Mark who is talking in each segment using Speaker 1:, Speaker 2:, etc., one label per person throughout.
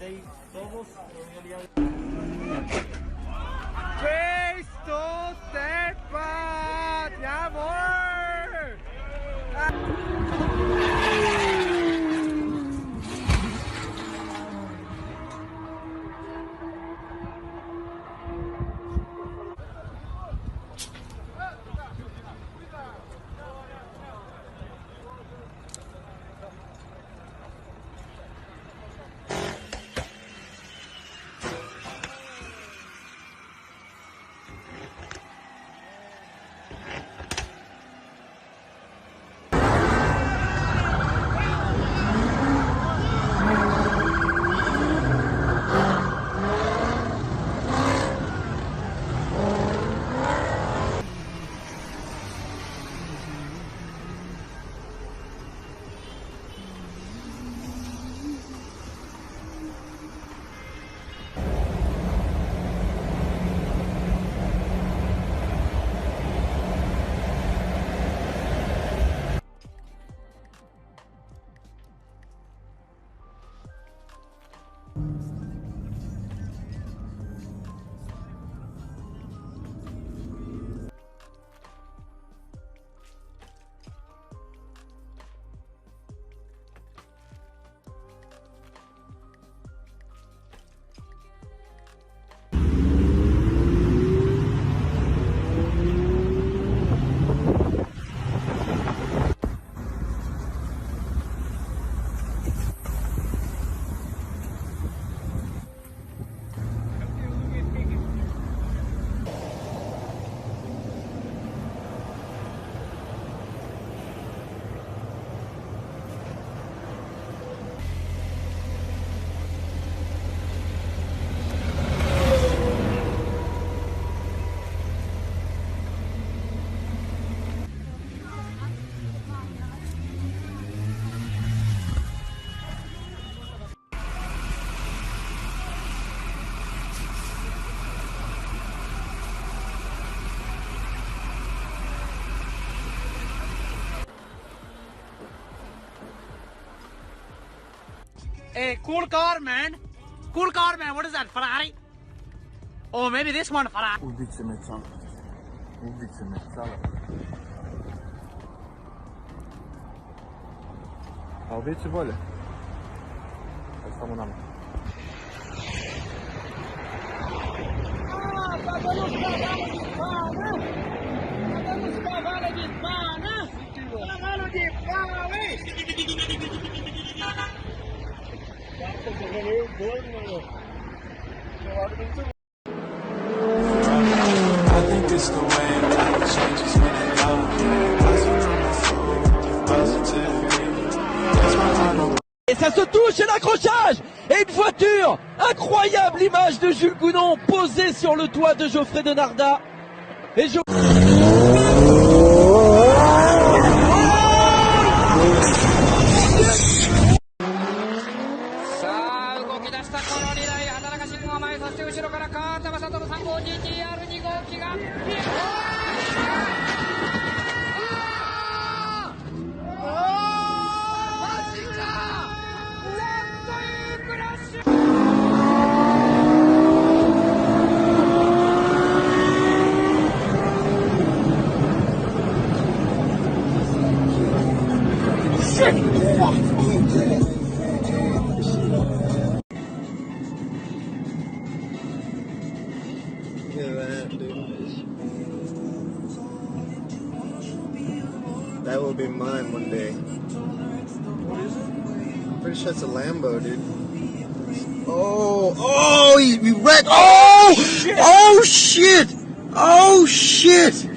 Speaker 1: estéis todos realidad.
Speaker 2: Cristo sepa, ya voy. Hey, cool car, man. Cool car, man. What is that? Ferrari? Oh, maybe this one, Ferrari.
Speaker 3: Ubice me cala. Ubice me cala. A ovdje će bolje. Samo nama.
Speaker 2: Podemos cavalo de pana. Cavalo de pau, hein?
Speaker 4: I think it's the way that changes when it
Speaker 5: Et ça se touche et l'accrochage. Et une voiture. Incroyable image de Jules Gounon posée sur le toit de Geoffrey Denardat. Et
Speaker 3: That will be mine one day. What is it? I'm pretty sure it's a Lambo, dude. Oh, we wrecked. Oh, shit. Oh shit! Oh shit!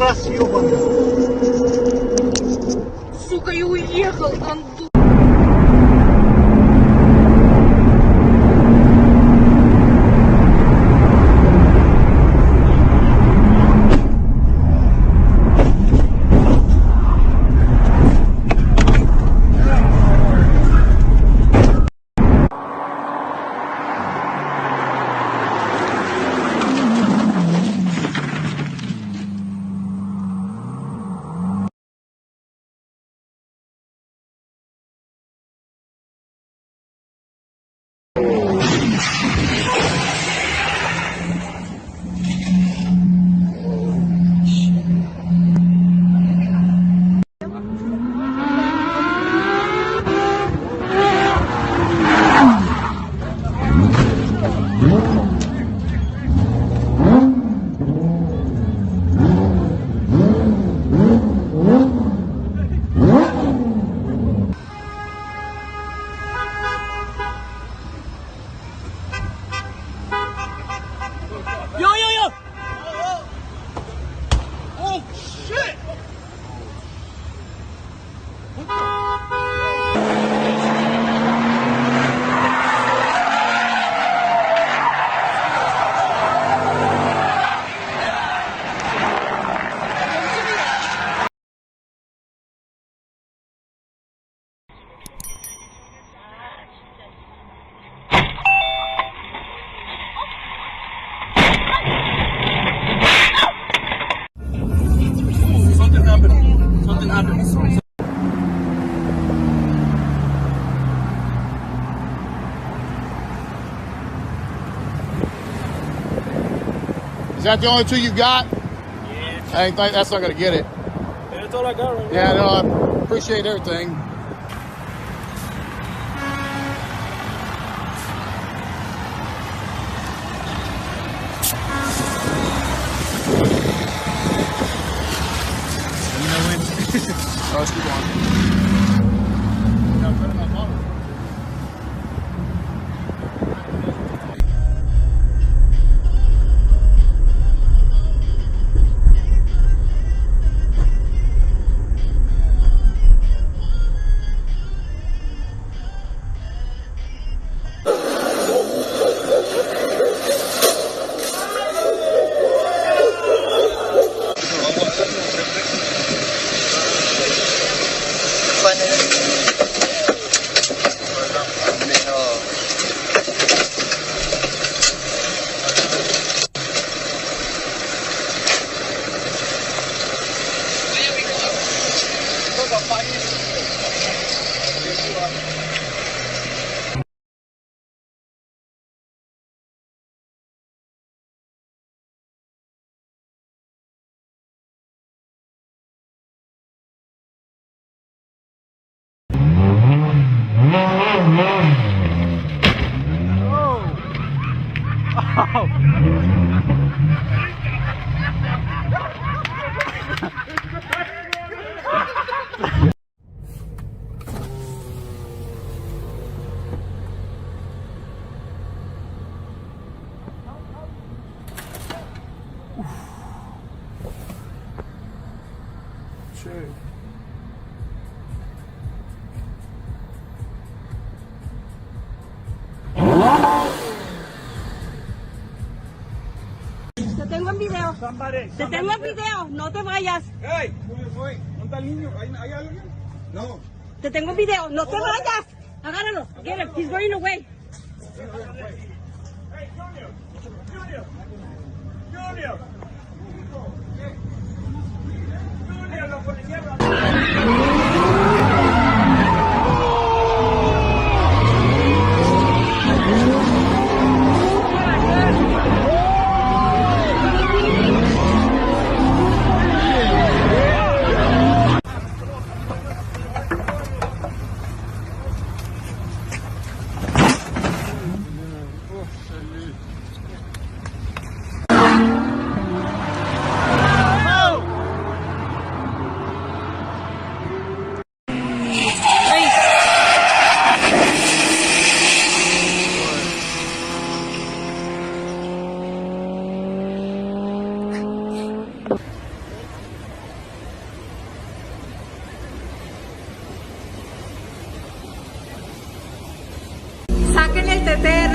Speaker 1: пидорас ебаный.
Speaker 6: Сука, и уехал, Антон.
Speaker 2: Yo, yo, yo! Oh, shit! Something happened.
Speaker 7: Is that the only two you got? Yeah. I think that's not gonna get it.
Speaker 1: That's all I got right now.
Speaker 7: Yeah, no, I appreciate everything. Oh, let's keep going.
Speaker 6: Te tengo en video. Te tengo en video. No te vayas.
Speaker 1: ¡Ey! ¿Dónde está el niño? ¿Hay alguien? No.
Speaker 6: Te tengo en video. No te vayas. Agárralo. Get him. He's running away.
Speaker 1: Hey, Junior! Junior! Junior! Junior, la policía...
Speaker 6: Saquen el TTR